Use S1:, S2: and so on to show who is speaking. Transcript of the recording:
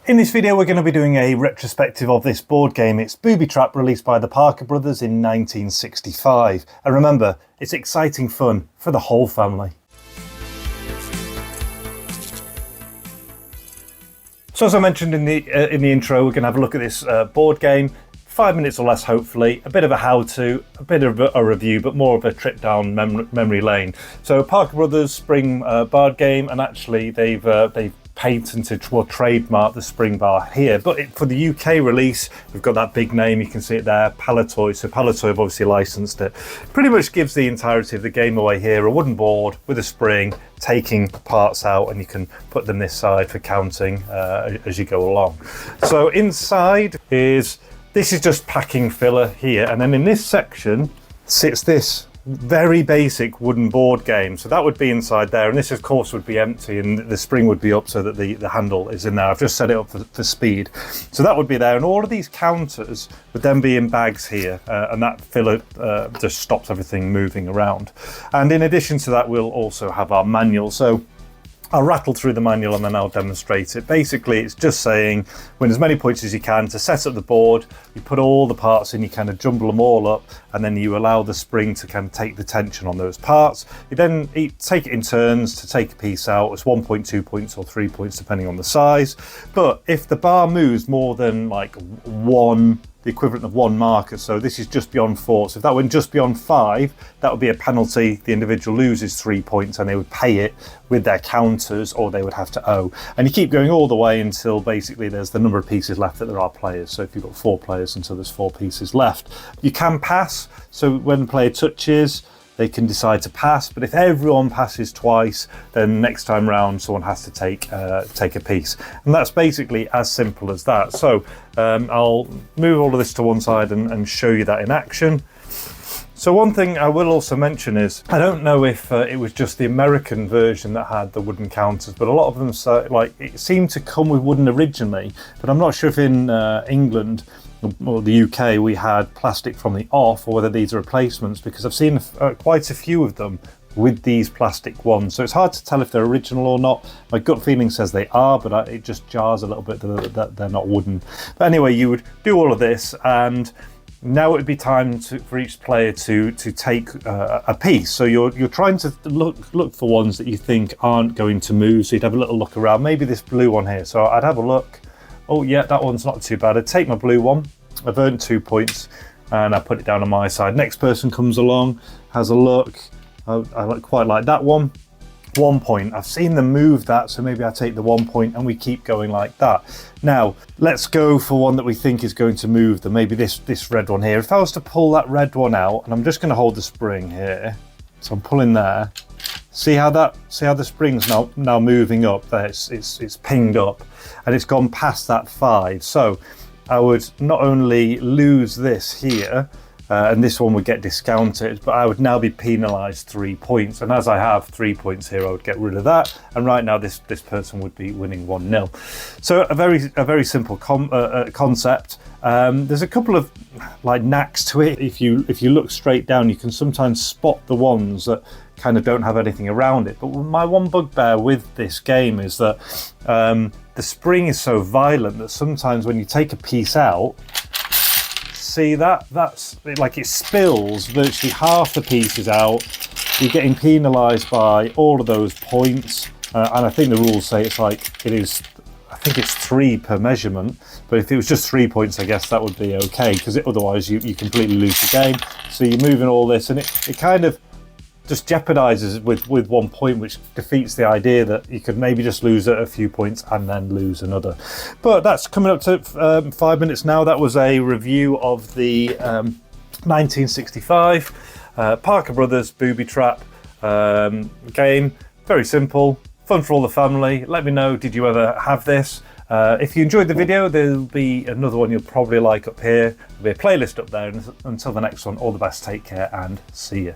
S1: In this video, we're going to be doing a retrospective of this board game. It's Booby-Trap, released by the Parker brothers in 1965. And remember, it's exciting fun for the whole family. So as I mentioned in the intro, we're going to have a look at this board game. 5 minutes or less, hopefully. A bit of a how-to, a bit of a review, but more of a trip down memory lane. So Parker brothers spring board game, and actually they've patented or trademarked the spring bar here. But for the UK release, we've got that big name, you can see it there, Palitoy. So Palitoy have obviously licensed it. Pretty much gives the entirety of the game away here. A wooden board with a spring, taking parts out, and you can put them this side for counting as you go along. So inside this is just packing filler here, and then in this section sits this very basic wooden board game. So that would be inside there, and this of course would be empty, and the spring would be up so that the handle is in there. I've just set it up for speed. So that would be there, and all of these counters would then be in bags here, and that filler just stops everything moving around. And in addition to that, we'll also have our manual. So I'll rattle through the manual and then I'll demonstrate it. Basically, it's just saying win as many points as you can to set up the board. You put all the parts in, you kind of jumble them all up, and then you allow the spring to kind of take the tension on those parts. You then take it in turns to take a piece out. It's 1.2 points or 3 points depending on the size. But if the bar moves more than like the equivalent of one marker, so this is just beyond 4. So if that went just beyond 5, that would be a penalty. The individual loses 3 points, and they would pay it with their counters, or they would have to owe. And you keep going all the way until basically there's the number of pieces left that there are players. So if you've got 4 players until there's 4 pieces left. You can pass, so when the player touches, they can decide to pass, but if everyone passes twice, then next time round someone has to take a piece. And that's basically as simple as that. So I'll move all of this to one side and show you that in action. So one thing I will also mention is, I don't know if it was just the American version that had the wooden counters, but a lot of them it seemed to come with wooden originally, but I'm not sure if in England or the UK we had plastic from the off, or whether these are replacements, because I've seen quite a few of them with these plastic ones. So it's hard to tell if they're original or not. My gut feeling says they are, but it just jars a little bit that they're not wooden. But anyway, you would do all of this, and now it would be time for each player to take a piece. So you're trying to look for ones that you think aren't going to move. So you'd have a little look around. Maybe this blue one here. So I'd have a look. Oh yeah, that one's not too bad. I'd take my blue one. I've earned 2 points, and I put it down on my side. Next person comes along, has a look. I quite like that one. 1 point. I've seen them move that, so maybe I take the 1 point, and we keep going like that. Now, let's go for one that we think is going to move them. Maybe this red one here. If I was to pull that red one out, and I'm just going to hold the spring here. So I'm pulling there. See how the spring's now moving up there. It's pinged up, and it's gone past that 5. So I would not only lose this here, and this one would get discounted, but I would now be penalised 3 points. And as I have 3 points here, I would get rid of that. And right now, this person would be winning 1-0. So a very simple concept. There's a couple of knacks to it. If you look straight down, you can sometimes spot the ones that kind of don't have anything around it. But my one bugbear with this game is that the spring is so violent that sometimes when you take a piece out, see that's like it spills virtually half the pieces out. You're getting penalised by all of those points, and I think the rules say I think it's 3 per measurement, but if it was just 3 points, I guess that would be okay, because otherwise you completely lose the game. So you're moving all this, and it kind of just jeopardizes with 1 point, which defeats the idea that you could maybe just lose a few points and then lose another. But that's coming up to 5 minutes now. That was a review of the 1965 Parker Brothers Booby-Trap game. Very simple, fun for all the family. Let me know, did you ever have this? If you enjoyed the video, there'll be another one you'll probably like up here. There'll be a playlist up there. And until the next one, all the best, take care, and see you.